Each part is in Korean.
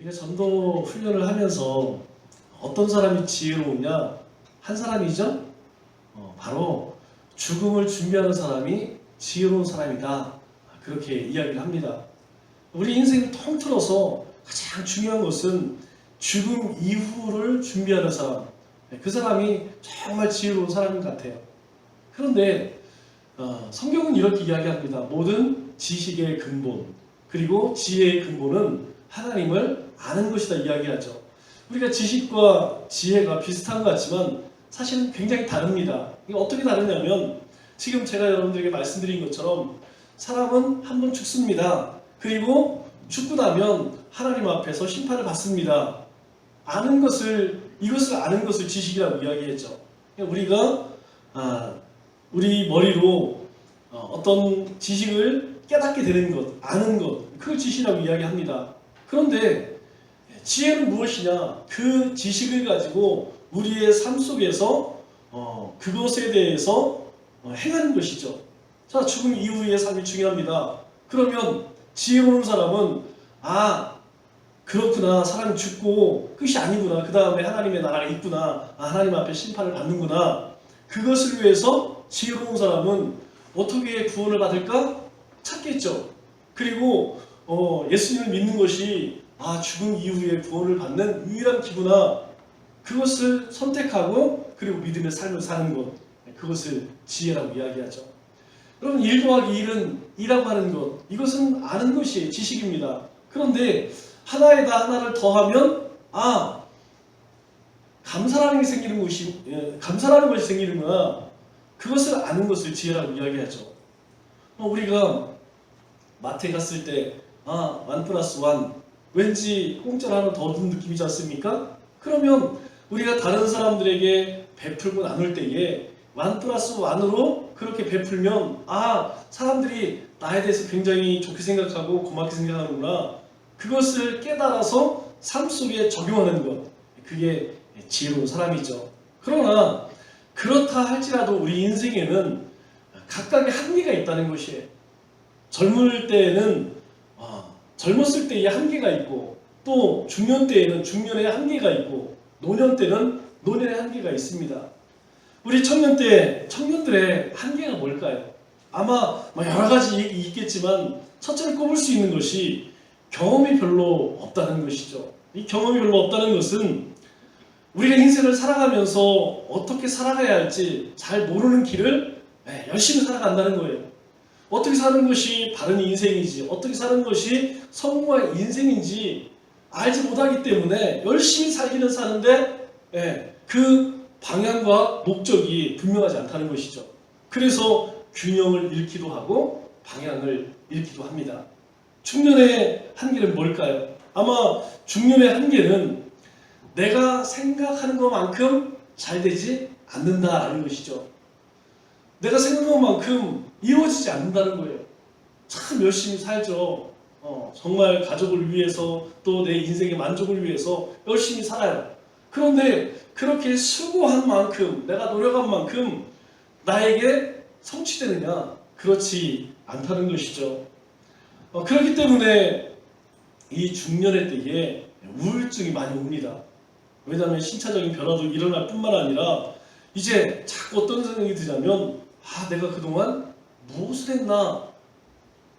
우리가 전도 훈련을 하면서 어떤 사람이 지혜로우냐? 한 사람이죠? 바로 죽음을 준비하는 사람이 지혜로운 사람이다. 그렇게 이야기를 합니다. 우리 인생을 통틀어서 가장 중요한 것은 죽음 이후를 준비하는 사람. 그 사람이 정말 지혜로운 사람인 것 같아요. 그런데 성경은 이렇게 이야기합니다. 모든 지식의 근본, 그리고 지혜의 근본은 하나님을 아는 것이다 이야기하죠. 우리가 지식과 지혜가 비슷한 것 같지만 사실은 굉장히 다릅니다. 이게 어떻게 다르냐면 지금 제가 여러분들에게 말씀드린 것처럼 사람은 한 번 죽습니다. 그리고 죽고 나면 하나님 앞에서 심판을 받습니다. 이것을 아는 것을 지식이라고 이야기했죠. 우리가 우리 머리로 어떤 지식을 깨닫게 되는 것, 아는 것, 그걸 지식이라고 이야기합니다. 그런데 지혜는 무엇이냐? 그 지식을 가지고 우리의 삶 속에서 그것에 대해서 행하는 것이죠. 자, 죽음 이후의 삶이 중요합니다. 그러면 지혜로운 사람은 그렇구나, 사람이 죽고 끝이 아니구나, 그 다음에 하나님의 나라가 있구나, 하나님 앞에 심판을 받는구나, 그것을 위해서 지혜로운 사람은 어떻게 구원을 받을까? 찾겠죠. 그리고 예수님을 믿는 것이 죽음 이후에 구원을 받는 유일한 기구나, 그것을 선택하고 그리고 믿음의 삶을 사는 것, 그것을 지혜라고 이야기하죠. 여러분, 1 더하기 1은 2라고 하는 것, 이것은 아는 것이 지식입니다. 그런데 하나에다 하나를 더하면 감사라는 게 생기는 것이, 감사라는 것이 생기는구나, 그것을 아는 것을 지혜라고 이야기하죠. 우리가 마트에 갔을 때 1 플러스 1, 왠지 공짜로 하나 더 준 느낌이지 않습니까? 그러면 우리가 다른 사람들에게 베풀고 나눌 때에 1 플러스 1으로 그렇게 베풀면 사람들이 나에 대해서 굉장히 좋게 생각하고 고맙게 생각하는구나, 그것을 깨달아서 삶 속에 적용하는 것, 그게 지혜로운 사람이죠. 그러나 그렇다 할지라도 우리 인생에는 각각의 한계가 있다는 것이에요. 젊을 때에는 젊었을 때의 한계가 있고, 또 중년 때에는 중년의 한계가 있고, 노년 때는 노년의 한계가 있습니다. 우리 청년들의 한계가 뭘까요? 아마 여러 가지 있겠지만 첫째로 꼽을 수 있는 것이 경험이 별로 없다는 것이죠. 이 경험이 별로 없다는 것은 우리가 인생을 살아가면서 어떻게 살아가야 할지 잘 모르는 길을 열심히 살아간다는 거예요. 어떻게 사는 것이 바른 인생인지, 어떻게 사는 것이 성공한 인생인지 알지 못하기 때문에 열심히 살기는 사는데 그 방향과 목적이 분명하지 않다는 것이죠. 그래서 균형을 잃기도 하고 방향을 잃기도 합니다. 중년의 한계는 뭘까요? 아마 중년의 한계는 내가 생각하는 것만큼 잘 되지 않는다라는 것이죠. 내가 생각한 것만큼 이루어지지 않는다는 거예요. 참 열심히 살죠. 정말 가족을 위해서, 또 내 인생의 만족을 위해서 열심히 살아요. 그런데 그렇게 수고한 만큼, 내가 노력한 만큼 나에게 성취되느냐? 그렇지 않다는 것이죠. 그렇기 때문에 이 중년의 때에 우울증이 많이 옵니다. 왜냐하면 신차적인 변화도 일어날 뿐만 아니라 이제 자꾸 어떤 생각이 드냐면 내가 그동안 무엇을 했나?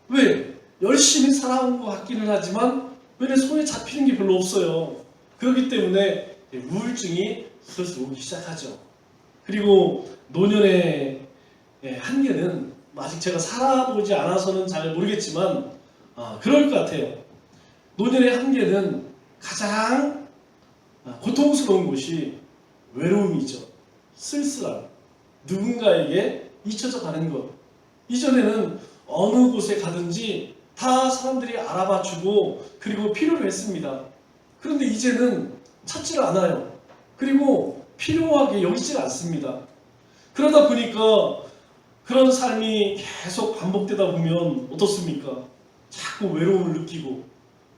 왜? 열심히 살아온 것 같기는 하지만 왜 내 손에 잡히는 게 별로 없어요. 그렇기 때문에 우울증이 슬슬 오기 시작하죠. 그리고 노년의 한계는 아직 제가 살아보지 않아서는 잘 모르겠지만 그럴 것 같아요. 노년의 한계는 가장 고통스러운 것이 외로움이죠. 쓸쓸함. 누군가에게 잊혀져 가는 것. 이전에는 어느 곳에 가든지 다 사람들이 알아봐주고 그리고 필요로 했습니다. 그런데 이제는 찾지를 않아요. 그리고 필요하게 여기질 않습니다. 그러다 보니까 그런 삶이 계속 반복되다 보면 어떻습니까? 자꾸 외로움을 느끼고,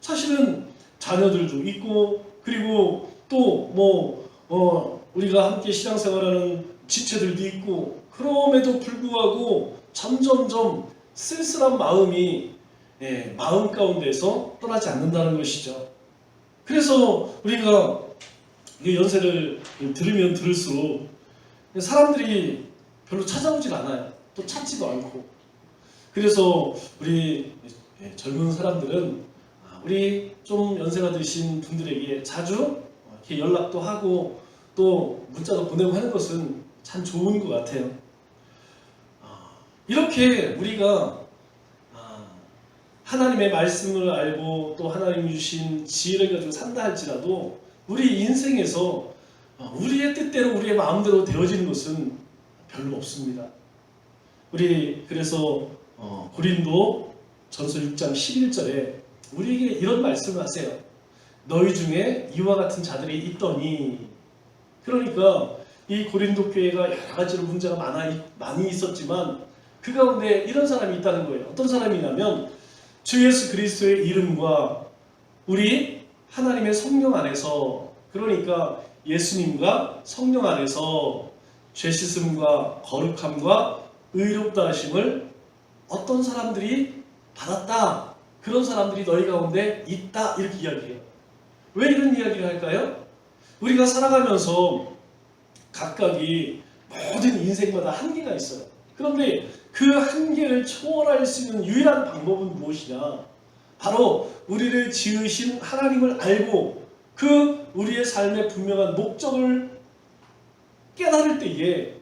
사실은 자녀들도 있고, 그리고 또 우리가 함께 신앙생활하는 지체들도 있고, 그럼에도 불구하고 점점점 쓸쓸한 마음이 마음 가운데서 떠나지 않는다는 것이죠. 그래서 우리가 이 연세를 들으면 들을수록 사람들이 별로 찾아오질 않아요. 또 찾지도 않고. 그래서 우리 젊은 사람들은 우리 좀 연세가 드신 분들에게 자주 이렇게 연락도 하고 또 문자도 보내고 하는 것은 참 좋은 것 같아요. 이렇게 우리가 하나님의 말씀을 알고 또 하나님이 주신 지혜를 가지고 산다 할지라도 우리 인생에서 우리의 뜻대로 우리의 마음대로 되어지는 것은 별로 없습니다. 우리 그래서 고린도 전서 6장 11절에 우리에게 이런 말씀을 하세요. 너희 중에 이와 같은 자들이 있더니. 그러니까 이 고린도 교회가 여러 가지로 문제가 많이 있었지만 그 가운데 이런 사람이 있다는 거예요. 어떤 사람이냐면 주 예수 그리스도의 이름과 우리 하나님의 성령 안에서, 그러니까 예수님과 성령 안에서 죄 씻음과 거룩함과 의롭다 하심을 어떤 사람들이 받았다. 그런 사람들이 너희 가운데 있다. 이렇게 이야기해요. 왜 이런 이야기를 할까요? 우리가 살아가면서 각각이 모든 인생마다 한계가 있어요. 그런데 그 한계를 초월할 수 있는 유일한 방법은 무엇이냐? 바로 우리를 지으신 하나님을 알고 그 우리의 삶의 분명한 목적을 깨달을 때에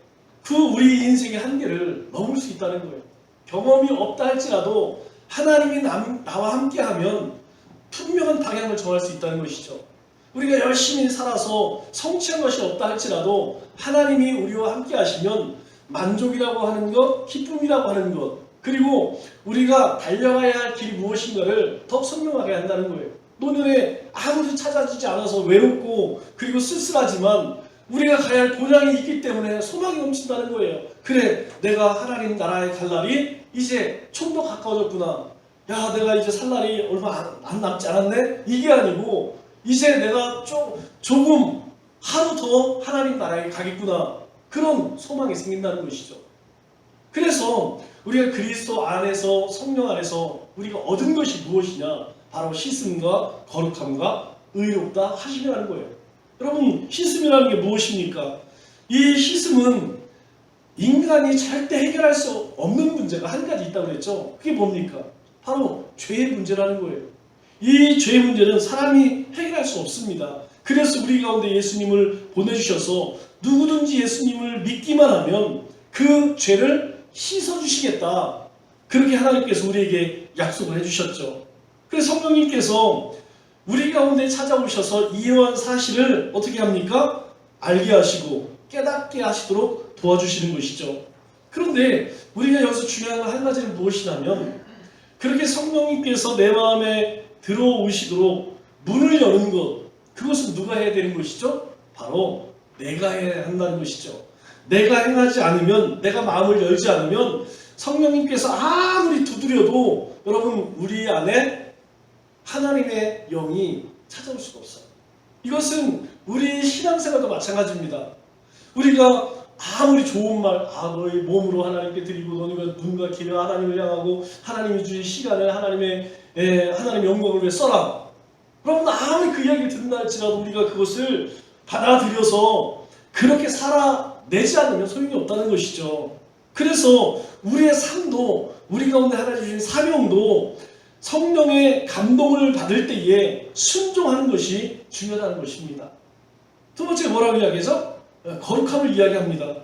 그 우리 인생의 한계를 넘을 수 있다는 거예요. 경험이 없다 할지라도 하나님이 나와 함께하면 분명한 방향을 정할 수 있다는 것이죠. 우리가 열심히 살아서 성취한 것이 없다 할지라도 하나님이 우리와 함께 하시면 만족이라고 하는 것, 기쁨이라고 하는 것, 그리고 우리가 달려가야 할 길이 무엇인가를 더 선명하게 한다는 거예요. 노년에 아무도 찾아주지 않아서 외롭고 그리고 쓸쓸하지만 우리가 가야 할 본향이 있기 때문에 소망이 넘친다는 거예요. 그래, 내가 하나님 나라에 갈 날이 이제 좀 더 가까워졌구나. 야, 내가 이제 살 날이 얼마 안 남지 않았네? 이게 아니고 이제 내가 조금 하루 더 하나님 나라에 가겠구나. 그런 소망이 생긴다는 것이죠. 그래서 우리가 그리스도 안에서, 성령 안에서 우리가 얻은 것이 무엇이냐? 바로 씻음과 거룩함과 의롭다 하심이라는 거예요. 여러분, 씻음이라는 게 무엇입니까? 이 씻음은 인간이 절대 해결할 수 없는 문제가 한 가지 있다고 그랬죠. 그게 뭡니까? 바로 죄의 문제라는 거예요. 이 죄의 문제는 사람이 해결할 수 없습니다. 그래서 우리 가운데 예수님을 보내주셔서 누구든지 예수님을 믿기만 하면 그 죄를 씻어주시겠다. 그렇게 하나님께서 우리에게 약속을 해주셨죠. 그래서 성령님께서 우리 가운데 찾아오셔서 이러한 사실을 어떻게 합니까? 알게 하시고 깨닫게 하시도록 도와주시는 것이죠. 그런데 우리가 여기서 중요한 건 한 가지는 무엇이냐면 그렇게 성령님께서 내 마음에 들어오시도록 문을 여는 것, 그것은 누가 해야 되는 것이죠? 바로 내가 해야 한다는 것이죠. 내가 행하지 않으면, 내가 마음을 열지 않으면 성령님께서 아무리 두드려도 여러분 우리 안에 하나님의 영이 찾아올 수가 없어요. 이것은 우리 신앙생활도 마찬가지입니다. 우리가 아무리 좋은 말, 너희 몸으로 하나님께 드리고 너희가 눈과 귀로 하나님을 향하고 하나님이 주신 시간을 하나님의 영광을 위해 써라. 여러분 아무리 그 이야기를 듣는다 할지라도 우리가 그것을 받아들여서 그렇게 살아내지 않으면 소용이 없다는 것이죠. 그래서 우리의 삶도, 우리 가운데 하나 주신 사명도 성령의 감동을 받을 때에 순종하는 것이 중요하다는 것입니다. 두 번째 뭐라고 이야기하죠? 거룩함을 이야기합니다.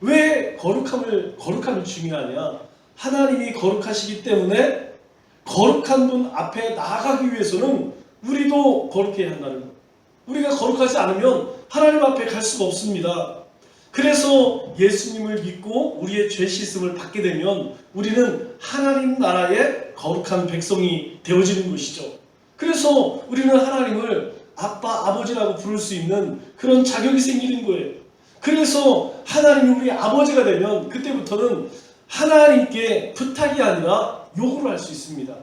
왜 거룩함이 중요하냐? 하나님이 거룩하시기 때문에 거룩한 분 앞에 나아가기 위해서는 우리도 거룩해야 한다는 것. 우리가 거룩하지 않으면 하나님 앞에 갈 수가 없습니다. 그래서 예수님을 믿고 우리의 죄 씻음을 받게 되면 우리는 하나님 나라의 거룩한 백성이 되어지는 것이죠. 그래서 우리는 하나님을 아빠, 아버지라고 부를 수 있는 그런 자격이 생기는 거예요. 그래서 하나님이 우리 아버지가 되면 그때부터는 하나님께 부탁이 아니라 요구를 할 수 있습니다.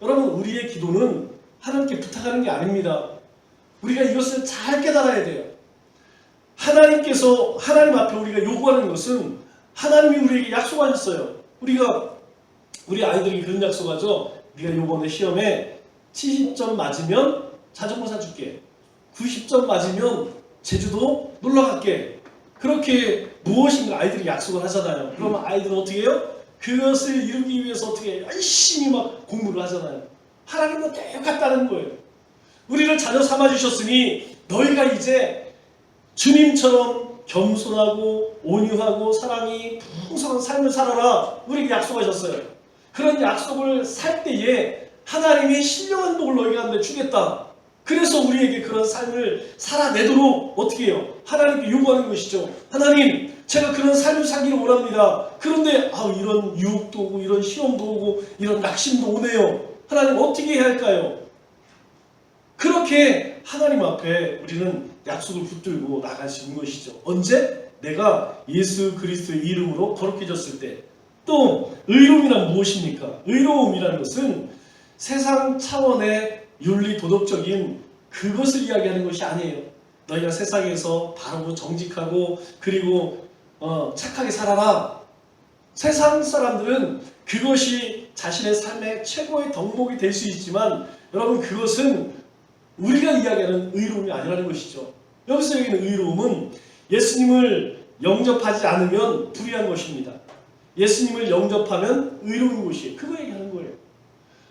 여러분, 우리의 기도는 하나님께 부탁하는 게 아닙니다. 우리가 이것을 잘 깨달아야 돼요. 하나님 앞에 우리가 요구하는 것은 하나님이 우리에게 약속하셨어요. 우리 아이들이 그런 약속하죠. 네가 요번에 시험에 70점 맞으면 자전거 사줄게. 90점 맞으면 제주도 놀러 갈게. 그렇게 무엇인가 아이들이 약속을 하잖아요. 그러면 아이들은 어떻게 해요? 그것을 이루기 위해서 어떻게 열심히 막 공부를 하잖아요. 하나님은 똑같다는 거예요. 우리를 자녀 삼아주셨으니 너희가 이제 주님처럼 겸손하고 온유하고 사랑이 풍성한 삶을 살아라. 우리에게 약속하셨어요. 그런 약속을 살 때에 하나님이 신령한 복을 너희가 주겠다. 그래서 우리에게 그런 삶을 살아내도록 어떻게 해요? 하나님께 요구하는 것이죠. 하나님, 제가 그런 삶을 살기를 원합니다. 그런데 이런 유혹도 오고 이런 시험도 오고 이런 낙심도 오네요. 하나님 어떻게 해야 할까요? 그렇게 하나님 앞에 우리는 약속을 붙들고 나갈 수 있는 것이죠. 언제? 내가 예수 그리스도의 이름으로 거룩해졌을 때. 또 의로움이란 무엇입니까? 의로움이라는 것은 세상 차원의 윤리 도덕적인 그것을 이야기하는 것이 아니에요. 너희가 세상에서 바르고 정직하고 그리고 착하게 살아라. 세상 사람들은 그것이 자신의 삶의 최고의 덕목이 될 수 있지만 여러분 그것은 우리가 이야기하는 의로움이 아니라는 것이죠. 여기서 여기는 의로움은 예수님을 영접하지 않으면 불의한 것입니다. 예수님을 영접하면 의로운 것이에요. 그거 얘기하는 거예요.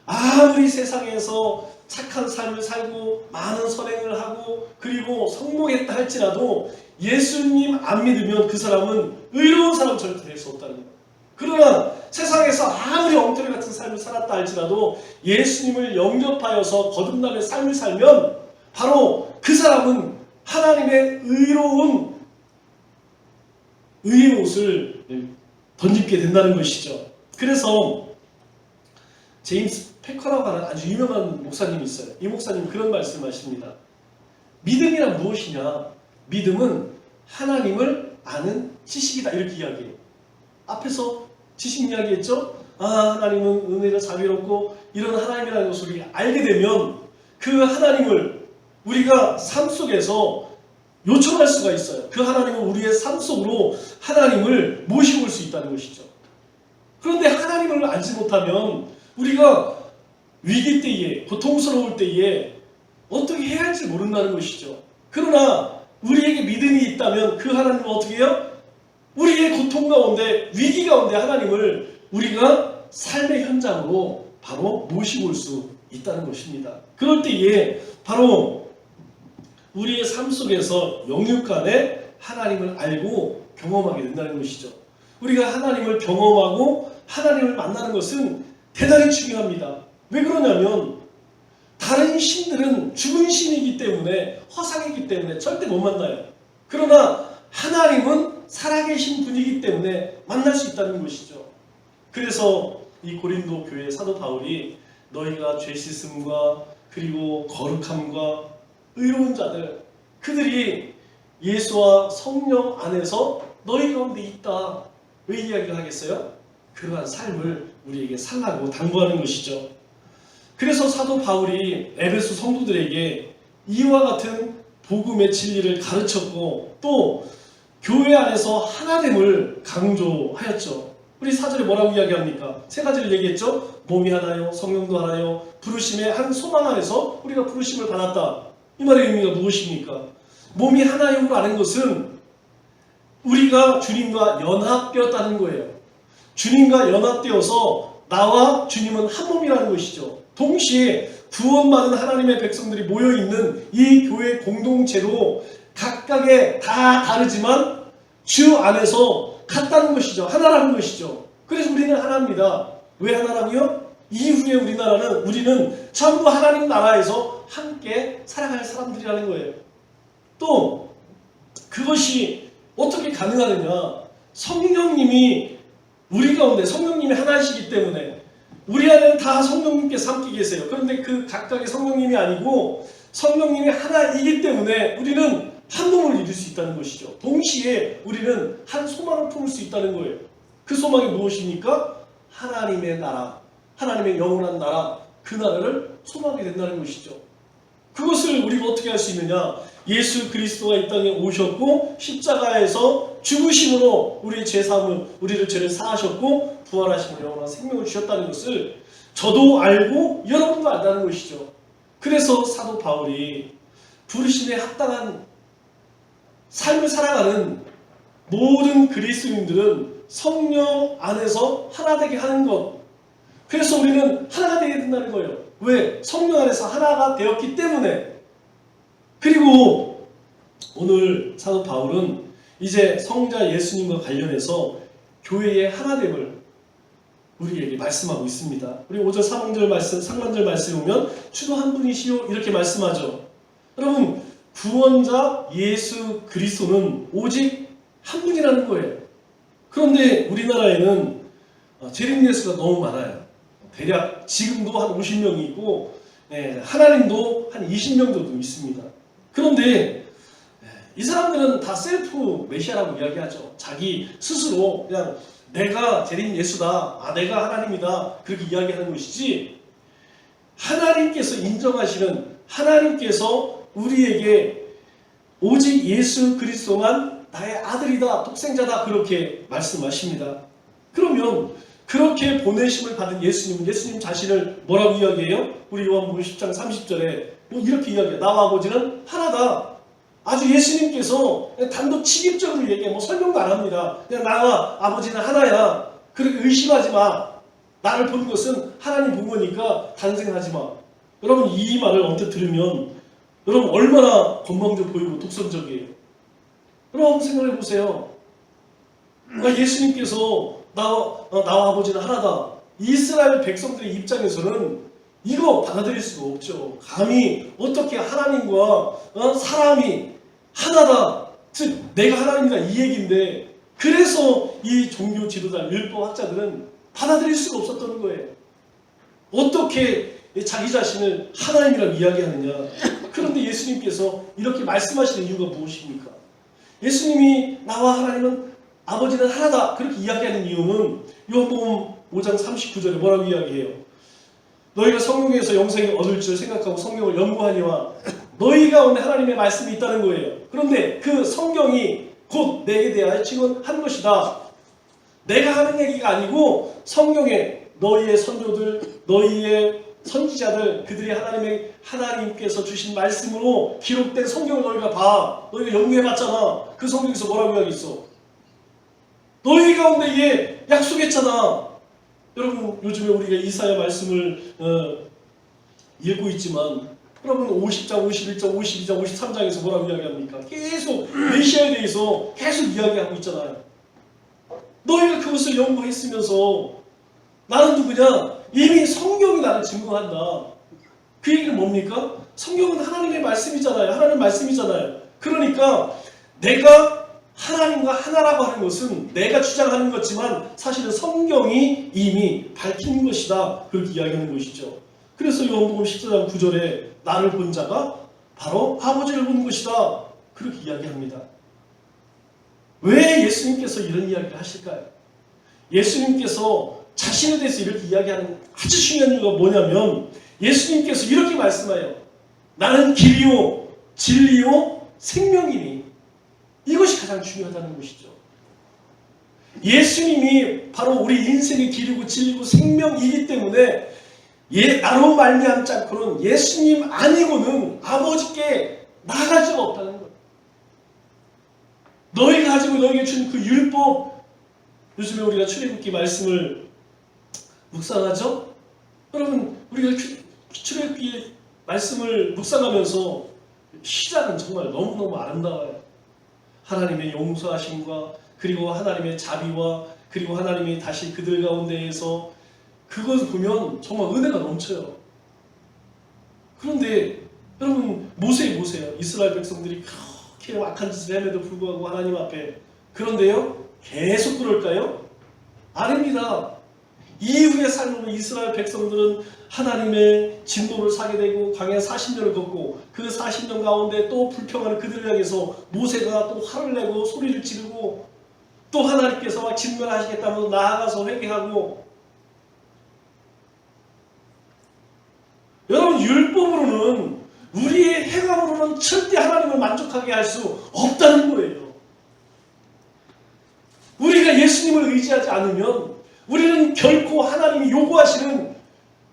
아무리 세상에서 착한 삶을 살고 많은 선행을 하고 그리고 성공했다 할지라도 예수님 안 믿으면 그 사람은 의로운 사람 절대 될 수 없다는 거예요. 그러나 세상에서 아무리 엉터리 같은 삶을 살았다 할지라도 예수님을 영접하여서 거듭남의 삶을 살면 바로 그 사람은 하나님의 의로운 의의 옷을 던집게 된다는 것이죠. 그래서 제임스 패커라고 하는 아주 유명한 목사님이 있어요. 이 목사님 그런 말씀하십니다. 믿음이란 무엇이냐? 믿음은 하나님을 아는 지식이다. 이렇게 이야기해요. 앞에서 지식 이야기했죠? 하나님은 은혜가 자비롭고 이런 하나님이라는 것을 우리가 알게 되면 그 하나님을 우리가 삶 속에서 요청할 수가 있어요. 그 하나님은 우리의 삶 속으로 하나님을 모시고 올 수 있다는 것이죠. 그런데 하나님을 알지 못하면 우리가 위기 때에 고통스러울 때에 어떻게 해야 할지 모른다는 것이죠. 그러나 우리에게 믿음이 있다면 그 하나님은 어떻게 해요? 우리의 고통 가운데 위기 가운데 하나님을 우리가 삶의 현장으로 바로 모시고 올 수 있다는 것입니다. 그럴 때에 바로 우리의 삶 속에서 영육간에 하나님을 알고 경험하게 된다는 것이죠. 우리가 하나님을 경험하고 하나님을 만나는 것은 대단히 중요합니다. 왜 그러냐면 다른 신들은 죽은 신이기 때문에 허상이기 때문에 절대 못 만나요. 그러나 하나님은 살아계신 분이기 때문에 만날 수 있다는 것이죠. 그래서 이 고린도 교회 사도 바울이 너희가 죄 씻음과 그리고 거룩함과 의로운 자들 그들이 예수와 성령 안에서 너희 가운데 있다. 왜 이야기를 하겠어요? 그러한 삶을 우리에게 살라고 당부하는 것이죠. 그래서 사도 바울이 에베소 성도들에게 이와 같은 복음의 진리를 가르쳤고 또 교회 안에서 하나됨을 강조하였죠. 우리 4절에 뭐라고 이야기합니까? 세 가지를 얘기했죠. 몸이 하나요, 성령도 하나요, 부르심의 한 소망 안에서 우리가 부르심을 받았다. 이 말의 의미가 무엇입니까? 몸이 하나요라는 것은 우리가 주님과 연합되었다는 거예요. 주님과 연합되어서 나와 주님은 한 몸이라는 것이죠. 동시에 구원받은 하나님의 백성들이 모여있는 이 교회 공동체로 각각의 다 다르지만 주 안에서 같다는 것이죠. 하나라는 것이죠. 그래서 우리는 하나입니다. 왜 하나라고요? 이후에 우리는 전부 하나님 나라에서 함께 살아갈 사람들이라는 거예요. 또 그것이 어떻게 가능하느냐? 성령님이 우리 가운데 성령님이 하나이시기 때문에 우리 안에는 다 성령님께서 함께 계세요. 그런데 그 각각의 성령님이 아니고 성령님이 하나이기 때문에 우리는 한 몸을 이룰 수 있다는 것이죠. 동시에 우리는 한 소망을 품을 수 있다는 거예요. 그 소망이 무엇입니까? 하나님의 나라, 하나님의 영원한 나라, 그 나라를 소망하게 된다는 것이죠. 그것을 우리가 어떻게 할 수 있느냐? 예수 그리스도가 이 땅에 오셨고 십자가에서 죽으심으로 우리의 죄사함을 우리를 죄를 사하셨고 부활하심으로 영원한 생명을 주셨다는 것을 저도 알고 여러분도 안다는 것이죠. 그래서 사도 바울이 부르심에 합당한 삶을 살아가는 모든 그리스도인들은 성령 안에서 하나 되게 하는 것. 그래서 우리는 하나가 되어야 된다는 거예요. 왜? 성령 안에서 하나가 되었기 때문에. 그리고 오늘 사도 바울은 이제 성자 예수님과 관련해서 교회의 하나됨을 우리에게 말씀하고 있습니다. 우리 5절 3절 말씀, 3절 말씀 보면 주도 한 분이시요 이렇게 말씀하죠. 여러분, 구원자 예수 그리스도는 오직 한 분이라는 거예요. 그런데 우리나라에는 재림예수가 너무 많아요. 대략 지금도 한 50명이 있고 하나님도 한 20명 정도 있습니다. 그런데 이 사람들은 다 셀프 메시아라고 이야기하죠. 자기 스스로 그냥 내가 재림 예수다, 내가 하나님이다 그렇게 이야기하는 것이지, 하나님께서 인정하시는, 하나님께서 우리에게 오직 예수 그리스도만 나의 아들이다, 독생자다 그렇게 말씀하십니다. 그러면 그렇게 보내심을 받은 예수님 자신을 뭐라고 이야기해요? 우리 요한복음 10장 30절에 이렇게 이야기해요. 나와 아버지는 하나다. 아주 예수님께서 단도직입적으로 얘기해, 설명도 안 합니다. 그냥 나와 아버지는 하나야. 그렇게 의심하지 마. 나를 본 것은 하나님 본 거니까 단생하지 마. 여러분, 이 말을 언뜻 들으면 여러분 얼마나 건방져 보이고 독선적이에요. 여러분 생각해 보세요. 예수님께서 나와 아버지는 하나다. 이스라엘 백성들의 입장에서는 이거 받아들일 수가 없죠. 감히 어떻게 하나님과 사람이 하나다, 즉 내가 하나님이다 이 얘기인데, 그래서 이 종교 지도자 율법학자들은 받아들일 수가 없었던 거예요. 어떻게 자기 자신을 하나님이라고 이야기하느냐. 그런데 예수님께서 이렇게 말씀하시는 이유가 무엇입니까? 예수님이 나와 하나님은 아버지는 하나다 그렇게 이야기하는 이유는 요한복음 5장 39절에 뭐라고 이야기해요? 너희가 성령에서 영생을 얻을 줄 생각하고 성경을 연구하니와 너희 가운데 하나님의 말씀이 있다는 거예요. 그런데 그 성경이 곧 내게 대하여 증언한 것이다. 내가 하는 얘기가 아니고 성경에 너희의 선조들, 너희의 선지자들, 그들이 하나님께서 주신 말씀으로 기록된 성경을 너희가 봐. 너희가 연구해봤잖아. 그 성경에서 뭐라고 이야기했어? 너희 가운데 이게 약속했잖아. 여러분, 요즘에 우리가 이사야 말씀을 읽고 있지만 여러분 50장, 51장, 52장, 53장에서 뭐라고 이야기합니까? 계속 메시아에 대해서 계속 이야기하고 있잖아요. 너희가 그것을 연구했으면서 나는 누구냐? 이미 성경이 나를 증거한다. 그 얘기는 뭡니까? 성경은 하나님의 말씀이잖아요. 하나님 말씀이잖아요. 그러니까 내가 하나님과 하나라고 하는 것은 내가 주장하는 것지만 사실은 성경이 이미 밝힌 것이다. 그렇게 이야기하는 것이죠. 그래서 요한복음 14장 9절에 나를 본 자가 바로 아버지를 본 것이다. 그렇게 이야기합니다. 왜 예수님께서 이런 이야기를 하실까요? 예수님께서 자신에 대해서 이렇게 이야기하는 아주 중요한 이유가 뭐냐면 예수님께서 이렇게 말씀해요. 나는 길이요 진리요 생명이니. 이것이 가장 중요하다는 것이죠. 예수님이 바로 우리 인생의 길이고 진리고 생명이기 때문에 나로 말미암지 않고는 예수님 아니고는 아버지께 나아갈 수가 없다는 거예요. 너희가 가지고 너희에게 준 그 율법, 요즘에 우리가 출애굽기 말씀을 묵상하죠? 여러분, 우리가 출애굽기 말씀을 묵상하면서 시작은 정말 너무너무 아름다워요. 하나님의 용서하심과 그리고 하나님의 자비와 그리고 하나님이 다시 그들 가운데에서 그것을 보면 정말 은혜가 넘쳐요. 그런데 여러분 모세 보세요. 이스라엘 백성들이 그렇게 악한 짓을 함에도 불구하고 하나님 앞에, 그런데요 계속 그럴까요? 아닙니다. 이후의 삶으로 이스라엘 백성들은 하나님의 진노를 사게 되고 광야 40년을 걷고 그 40년 가운데 또 불평하는 그들을 향해서 모세가 또 화를 내고 소리를 지르고 또 하나님께서 막 진멸하시겠다면서 나아가서 회개하고. 여러분, 율법으로는 우리의 행함으로는 절대 하나님을 만족하게 할 수 없다는 거예요. 우리가 예수님을 의지하지 않으면 우리는 결코 하나님이 요구하시는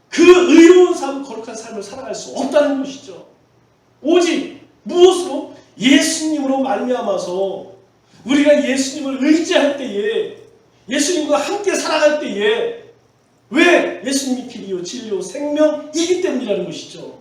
그 그 의로운 삶, 거룩한 삶을 살아갈 수 없다는 것이죠. 오직 무엇으로? 예수님으로 말미암아서 우리가 예수님을 의지할 때에, 예수님과 함께 살아갈 때에, 왜? 예수님이 길이요 진리요 생명이기 때문이라는 것이죠.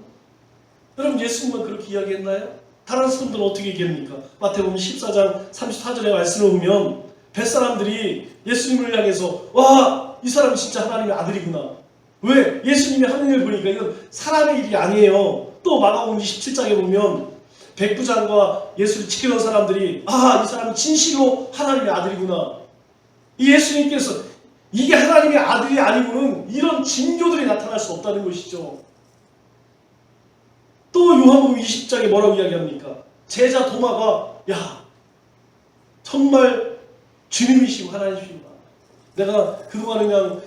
여러분, 예수님은 그렇게 이야기했나요? 다른 사람들은 어떻게 얘기합니까? 마태복음 14장 34절의 말씀을 보면 뱃사람들이 예수님을 향해서 와, 이 사람이 진짜 하나님의 아들이구나. 왜? 예수님이 하는 일을 보니까 이건 사람의 일이 아니에요. 또 마가복음 27장에 보면 백부장과 예수를 지키던 사람들이 아, 이 사람이 진실로 하나님의 아들이구나. 이 예수님께서 이게 하나님의 아들이 아니고는 이런 징조들이 나타날 수 없다는 것이죠. 또 요한복음 20장에 뭐라고 이야기합니까? 제자 도마가 야, 정말 주님이시고 하나님이시구나. 내가 그동안 그냥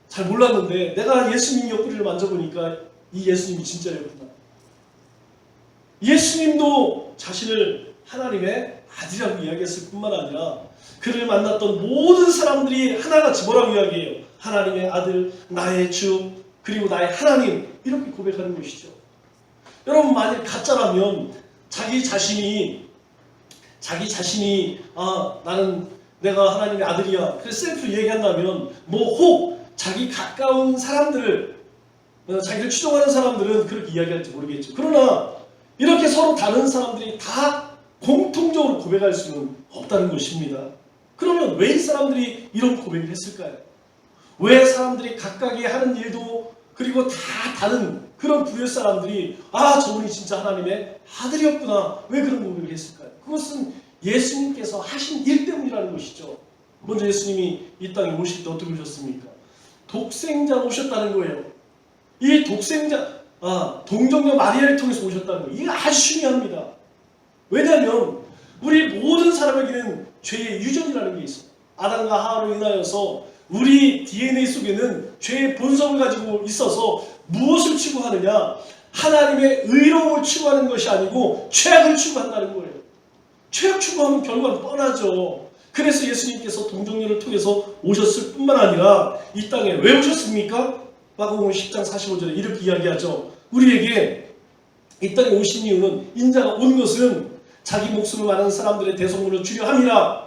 잘 몰랐는데 내가 예수님 옆구리를 만져보니까 이 예수님이 진짜였구나. 예수님도 자신을 하나님의 아들이라고 이야기했을 뿐만 아니라 그를 만났던 모든 사람들이 하나같이 뭐라고 이야기해요? 하나님의 아들, 나의 주, 그리고 나의 하나님, 이렇게 고백하는 것이죠. 여러분, 만약 가짜라면 자기 자신이 아, 나는 내가 하나님의 아들이야, 그래서 셀프 얘기한다면 혹 자기 가까운 사람들을, 자기를 추종하는 사람들은 그렇게 이야기할지 모르겠죠. 그러나 이렇게 서로 다른 사람들이 다 공통적으로 고백할 수는 없다는 것입니다. 그러면 왜 이 사람들이 이런 고백을 했을까요? 왜 사람들이 각각이 하는 일도 그리고 다 다른 그런 부류의 사람들이 아, 저분이 진짜 하나님의 아들이었구나, 왜 그런 고백을 했을까요? 그것은 예수님께서 하신 일 때문이라는 것이죠. 먼저 예수님이 이 땅에 오실 때 어떻게 오셨습니까? 독생자로 오셨다는 거예요. 이 독생자, 동정녀 마리아를 통해서 오셨다는 거예요. 이게 아주 중요합니다. 왜냐하면 우리 모든 사람에게는 죄의 유전이라는 게 있어요. 아담과 하와로 인하여서 우리 DNA 속에는 죄의 본성을 가지고 있어서 무엇을 추구하느냐? 하나님의 의로움을 추구하는 것이 아니고 죄악을 추구한다는 거예요. 죄악 추구하면 결과는 뻔하죠. 그래서 예수님께서 동정녀를 통해서 오셨을 뿐만 아니라 이 땅에 왜 오셨습니까? 마가복음 10장 45절에 이렇게 이야기하죠. 우리에게 이 땅에 오신 이유는, 인자가 온 것은 자기 목숨을 많은 사람들의 대속물을 주려 함이라.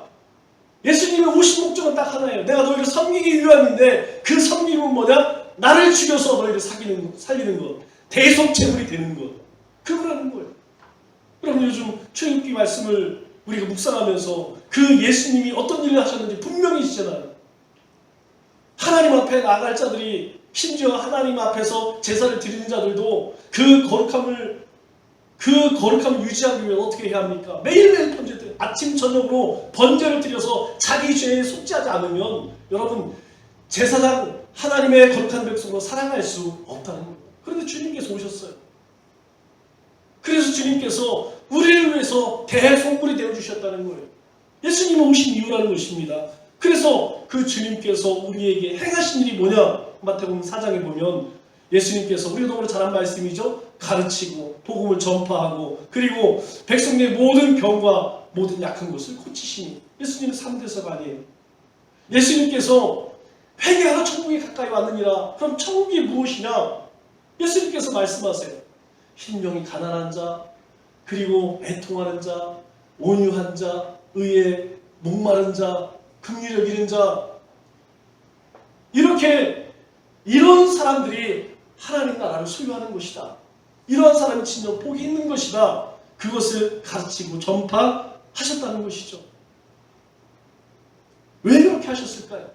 예수님의 오신 목적은 딱 하나예요. 내가 너희를 섬기기 위함인데 그 섬김은 뭐냐? 나를 죽여서 너희를 살리는 것, 대속제물이 되는 것, 그거라는 거예요. 여러분, 요즘 출애굽기 말씀을 우리가 묵상하면서 그 예수님이 어떤 일을 하셨는지 분명히 있잖아요. 하나님 앞에 나아갈 자들이, 심지어 하나님 앞에서 제사를 드리는 자들도 그 거룩함을 유지하기 위해 어떻게 해야 합니까? 매일매일 번제들, 아침 저녁으로 번제를 드려서 자기 죄에 속지하지 않으면 여러분, 제사장 하나님의 거룩한 백성으로 살아갈 수 없다는 거예요. 그런데 주님께서 오셨어요. 그래서 주님께서 우리를 위해서 대속물이 되어주셨다는 거예요. 예수님이 오신 이유라는 것입니다. 그래서 그 주님께서 우리에게 행하신 일이 뭐냐? 마태복음 4장에 보면 예수님께서, 우리가 너무나 잘 아는 말씀이죠. 가르치고 복음을 전파하고 그리고 백성들의 모든 병과 모든 약한 것을 고치시니, 예수님은 3대서가 아니에요. 예수님께서 회개하라 천국이 가까이 왔느니라. 그럼 천국이 무엇이냐? 예수님께서 말씀하세요. 심령이 가난한 자, 그리고 애통하는 자, 온유한 자, 의에 목마른 자, 긍휼을 잃은 자, 이런 사람들이 하나님 나라를 소유하는 것이다. 이러한 사람이 진정 복이 있는 것이다. 그것을 가르치고 전파하셨다는 것이죠. 왜 그렇게 하셨을까요?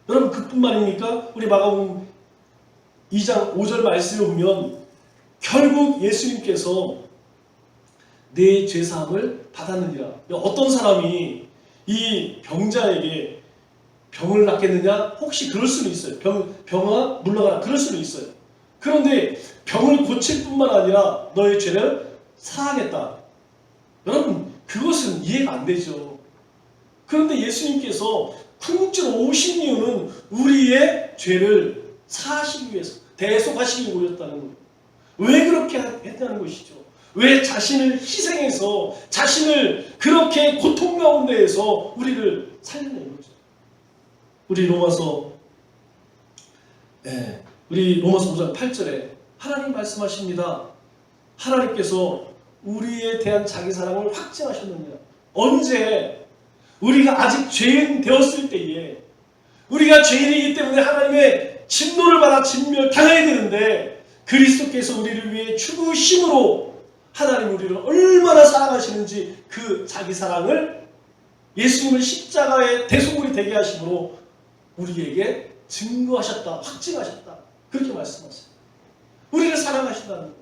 여러분, 그뿐만입니까? 우리 마가복음 2장 5절 말씀을 보면 결국 예수님께서 내 죄사함을 받았느니라. 어떤 사람이 이 병자에게 병을 낫겠느냐? 혹시 그럴 수는 있어요. 병아 물러가라, 그럴 수는 있어요. 그런데 병을 고칠 뿐만 아니라 너의 죄를 사하겠다. 여러분, 그것은 이해가 안 되죠. 그런데 예수님께서 궁극적으로 오신 이유는 우리의 죄를 사하시기 위해서, 대속하시기 위해 오셨다는 거예요. 왜 그렇게 했다는 것이죠. 왜 자신을 희생해서, 자신을 그렇게 고통 가운데에서 우리를 살려낸 거죠. 우리 로마서 우리 로마서 5장 8절에 하나님 말씀하십니다. 하나님께서 우리에 대한 자기 사랑을 확증하셨느니라. 언제? 우리가 아직 죄인 되었을 때에, 우리가 죄인이기 때문에 하나님의 진노를 받아 진멸당해야 되는데, 그리스도께서 우리를 위해 죽으심으로 하나님 우리를 얼마나 사랑하시는지 그 자기 사랑을 예수님을 십자가의 대속물이 되게 하심으로 우리에게 증거하셨다, 확증하셨다, 그렇게 말씀하세요. 우리를 사랑하신다는 거예요.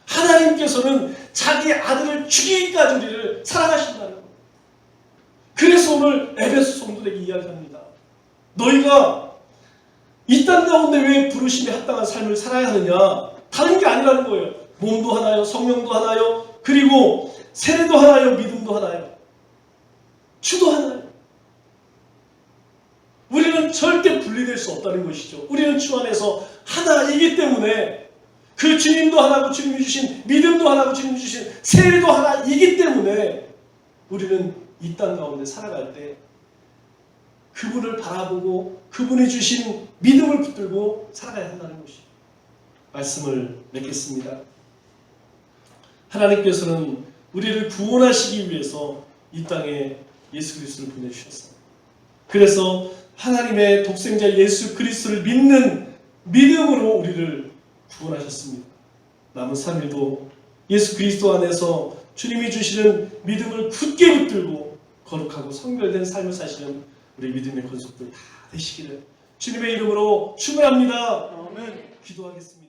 하나님께서는 자기 아들을 죽이기까지 우리를 사랑하신다는 거예요. 그래서 오늘 에베소 성도들에게 이야기합니다. 너희가 이 땅 가운데 왜 부르심에 합당한 삶을 살아야 하느냐? 다른 게 아니라는 거예요. 몸도 하나요, 성령도 하나요, 그리고 세례도 하나요, 믿음도 하나요, 주도 하나요. 우리는 절대 분리될 수 없다는 것이죠. 우리는 주 안에서 하나이기 때문에, 그 주님도 하나고 주님이 주신 믿음도 하나고 주님이 주신 세례도 하나이기 때문에 우리는 이 땅 가운데 살아갈 때 그분을 바라보고 그분이 주신 믿음을 붙들고 살아가야 한다는 것이죠. 말씀을 맺겠습니다. 하나님께서는 우리를 구원하시기 위해서 이 땅에 예수 그리스도를 보내주셨습니다. 그래서 하나님의 독생자 예수 그리스도를 믿는 믿음으로 우리를 구원하셨습니다. 남은 3일도 예수 그리스도 안에서 주님이 주시는 믿음을 굳게 붙들고 거룩하고 성결된 삶을 사시는 우리 믿음의 권속들 다 되시기를 주님의 이름으로 축원합니다. 아멘. 기도하겠습니다.